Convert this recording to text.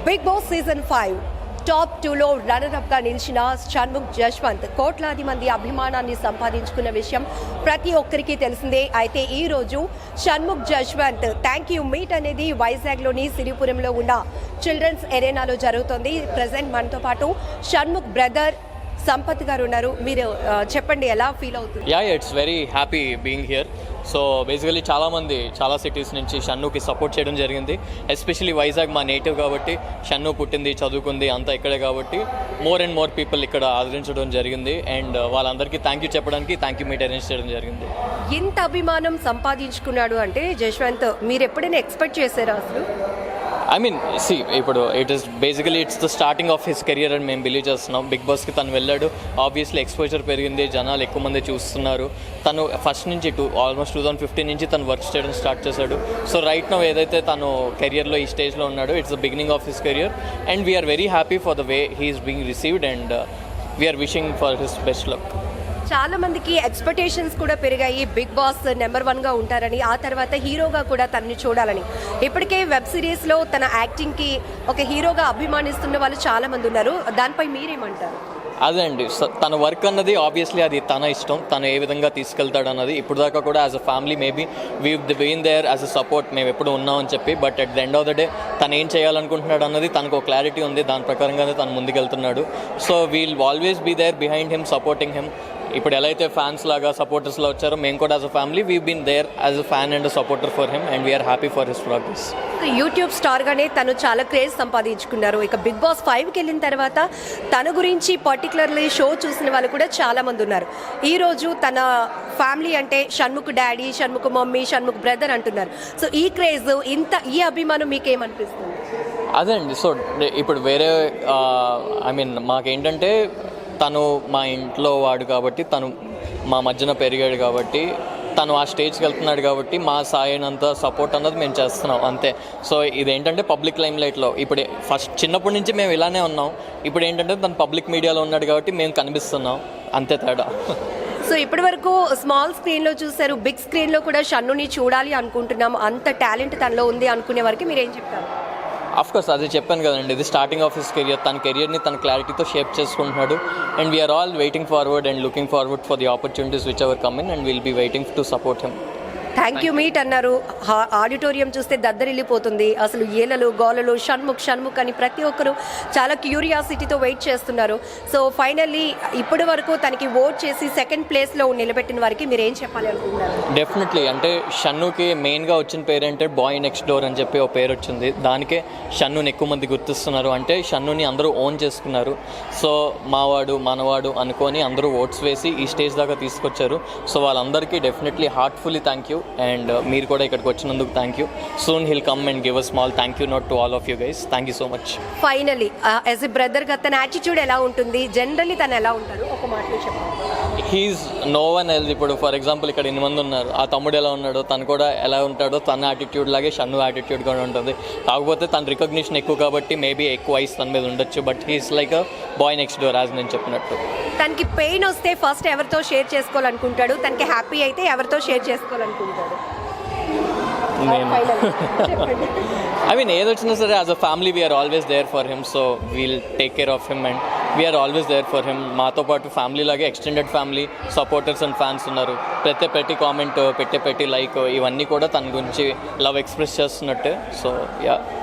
Big boss season 5 top 2లో రన్నర్-అప్గా నిలిచిన షణ్ముఖ్ జశ్వంత్ కోట్లాది మంది అభిమానాన్ని సంపాదించుకున్న విషయం ప్రతి ఒక్కరికి తెలిసిందే. అయితే ఈ రోజు Shanmukh Jaswanth thank you meet అనేది వైజాగ్లోని సిరిపురంలో ఉన్న చిల్డ్రన్స్ ఎరేనాలో జరుగుతుంది. ప్రజెంట్ మనతో పాటు షణ్ముఖ్ బ్రదర్ సంపత్ గారు ఉన్నారు. మీరు చెప్పండి, ఎలా ఫీల్ అవుతుంది? It's very happy being here. So basically చాలామంది చాలా సిటీస్ నుంచి షన్నుకి సపోర్ట్ చేయడం జరిగింది. ఎస్పెషలీ వైజాగ్ మా నేటివ్ కాబట్టి, షన్ను పుట్టింది చదువుకుంది అంతా ఇక్కడే కాబట్టి మోర్ అండ్ మోర్ పీపుల్ ఇక్కడ ఆదరించడం జరిగింది. అండ్ వాళ్ళందరికీ థ్యాంక్ యూ చెప్పడానికి థ్యాంక్ యూ మీట్ అరేంజ్ చేయడం జరిగింది. ఇంత అభిమానం సంపాదించుకున్నాడు అంటే జశ్వంత్, మీరు ఎప్పుడైనా ఎక్స్పెక్ట్ చేశారా అసలు? ఇప్పుడు it's the starting of his career అని మేము బిలీవ్ చేస్తున్నాం. బిగ్ బాస్కి తను వెళ్ళాడు, ఆబ్వియస్లీ ఎక్స్పోజర్ పెరిగింది, జనాలు ఎక్కువ మంది చూస్తున్నారు. తను ఫస్ట్ నుంచి ఆల్మోస్ట్ 2015 నుంచి తను వర్క్ చేయడం స్టార్ట్ చేశాడు. సో రైట్ నౌ ఏదైతే తను కెరియర్లో ఈ స్టేజ్లో ఉన్నాడో it's the beginning of his career and we are very happy for the way he is being received and we are wishing for his best luck. చాలా మందికి ఎక్స్పెక్టేషన్స్ కూడా పెరిగాయి, బిగ్ బాస్ నెంబర్ 1గా ఉంటారని, ఆ తర్వాత హీరోగా కూడా తనని చూడాలని. ఇప్పటికే వెబ్ సిరీస్లో తన యాక్టింగ్కి ఒక హీరోగా అభిమానిస్తున్న వాళ్ళు చాలా మంది ఉన్నారు. దానిపై మీరేమంటారు? అదే అండి, తన వర్క్ అన్నది ఆబ్వియస్లీ అది తన ఇష్టం, తను ఏ విధంగా తీసుకెళ్తాడు అన్నది. ఇప్పుడు దాకా కూడా as a family maybe we been there as a support, మేము ఎప్పుడు ఉన్నామని చెప్పి. But at the end of the day తను ఏం చేయాలనుకుంటున్నాడు అన్నది తనకు ఒక క్లారిటీ ఉంది, దాని ప్రకారంగానే తను ముందుకెళ్తున్నాడు. So we'll always be there behind him, supporting him. ఇప్పుడు ఎలా అయితే ఫ్యాన్స్ లాగా సపోర్టర్స్లో వచ్చారో మేము కూడా as a family we been there as a fan and supporter for him and we are happy for his progress. YouTube స్టార్గానే తను చాలా క్రేజ్ సంపాదించుకున్నారు. ఇక బిగ్ బాస్ 5కి వెళ్ళిన తర్వాత తన గురించి పర్టికులర్లీ షో చూసిన వాళ్ళు కూడా చాలా మంది ఉన్నారు. ఈరోజు తన ఫ్యామిలీ అంటే Shanmukh daddy, Shanmukh mummy, Shanmukh brother అంటున్నారు. సో ఈ క్రేజ్, ఈ అభిమానం మీకేమనిపిస్తుంది? అదే అండి, సో ఇప్పుడు వేరే మాకేంటంటే తను మా ఇంట్లో వాడు కాబట్టి, తను మా మధ్యన పెరిగాడు కాబట్టి, తను ఆ స్టేజ్కి వెళ్తున్నాడు కాబట్టి మా సాయనంత సపోర్ట్ అన్నది మేము చేస్తున్నాం అంతే. సో ఇదేంటంటే పబ్లిక్ లైమ్ లైట్లో ఇప్పుడు ఫస్ట్ చిన్నప్పటి నుంచి మేము ఇలానే ఉన్నాం. ఇప్పుడు ఏంటంటే తను పబ్లిక్ మీడియాలో ఉన్నాడు కాబట్టి మేము కనిపిస్తున్నాం, అంతే తేడా. సో ఇప్పటి వరకు స్మాల్ స్క్రీన్లో చూసారు, బిగ్ స్క్రీన్లో కూడా షన్నుని చూడాలి అనుకుంటున్నాం, అంత టాలెంట్ తనలో ఉంది అనుకునే వరకు మీరేం చెప్తారు? అఫ్కోర్స్ అది చెప్పాను కదండి, ఇది స్టార్టింగ్ ఆఫ్ హిస్ కెరియర్. తన కెరియర్ని తన క్లారిటీతో షేప్ చేసుకుంటున్నాడు and we are all waiting forward and looking forward for the opportunities which ever come in and will be waiting to support him. Thank you meet అన్నారు. ఆడిటోరియం చూస్తే దద్దరిల్లిపోతుంది. అసలు ఏలలు గోలలు షణ్ముఖ్ అని ప్రతి ఒక్కరు చాలా క్యూరియాసిటీతో వెయిట్ చేస్తున్నారు. సో ఫైనల్లీ ఇప్పటి వరకు తనకి ఓట్ చేసి సెకండ్ ప్లేస్లో నిలబెట్టిన వారికి మీరు ఏం చెప్పాలి అనుకుంటున్నారు? డెఫినెట్లీ అంటే షన్నుకి మెయిన్గా వచ్చిన పేరు అంటే బాయ్ నెక్స్ట్ డోర్ అని చెప్పి ఒక పేరు వచ్చింది. దానికే షన్నుని ఎక్కువ మంది గుర్తిస్తున్నారు. అంటే షన్నుని అందరూ ఓన్ చేసుకున్నారు. సో మావాడు మనవాడు అనుకొని అందరూ ఓట్స్ వేసి ఈ స్టేజ్ దాకా తీసుకొచ్చారు. సో వాళ్ళందరికీ definitely heartfully thank you. And మీరు కూడా ఇక్కడికి వచ్చినందుకు thank you. Soon he'll come and give a small thank you note to all of you guys. Thank you so much. Finally as a బ్రదర్గా తన attitude ఎలా ఉంటుంది? Generally తను ఎలా ఉంటారు? ఒక మాటలో చెప్పండి. He is no one else. ఇప్పుడు ఫర్ ఎగ్జాంపుల్ ఇక్కడ 8 మంది ఉన్నారు, ఆ తమ్ముడు ఎలా ఉన్నాడో తను కూడా ఎలా ఉంటాడో తన యాటిట్యూడ్ లాగే షన్ను యాటిట్యూడ్ కూడా ఉంటుంది. కాకపోతే తన రికగ్నిషన్ ఎక్కువ కాబట్టి మేబీ ఎక్కువ ఐస్ తన మీద ఉండొచ్చు. But he is like a boy next door as నేను చెప్పినట్టు. తనకి పెయిన్ వస్తే ఫస్ట్ ఎవరితో షేర్ చేసుకోవాలనుకుంటాడు, తనకి హ్యాపీ అయితే ఎవరితో షేర్ చేసుకోవాలనుకుంటాడు? ఏది వచ్చినా సరే as a family we are always there for him. So we'll take care of him and we are always there for him. మాతో పాటు ఫ్యామిలీ లాగే extended family supporters and fans ఉన్నారు. ప్రతి కామెంట్, లైక్ ఇవన్నీ కూడా తన గురించి లవ్ ఎక్స్ప్రెస్ చేస్తున్నట్టే. So yeah.